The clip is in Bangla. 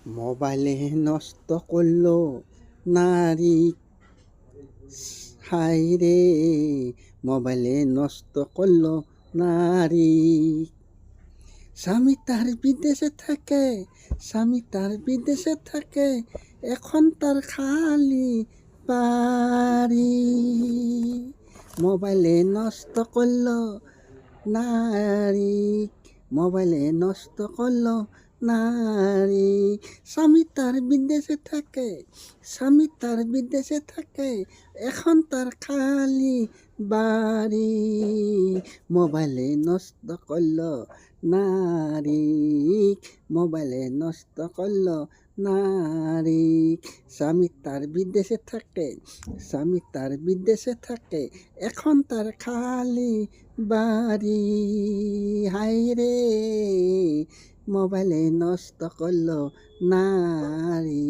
মোবাইলে নষ্ট করলো নারী, হায় রে মোবাইলে নষ্ট করলো নারী। স্বামী তার বিদেশে থাকে, স্বামী তার বিদেশে থাকে, এখন তার খালি বাড়ি। মোবাইলে নষ্ট করলো নারী, মোবাইলে নষ্ট করলো নারী। স্বামী তার বিদেশে থাকে, স্বামী তার বিদেশে থাকে, এখন তার খালি বাড়ি। মোবাইলে নষ্ট করলো নারী, মোবাইলে নষ্ট করলো নারী। স্বামী তার বিদেশে থাকে, স্বামী তার বিদেশে থাকে, এখন তার খালি বাড়ি। হায় রে মোবাইলে নষ্ট করলো নারী।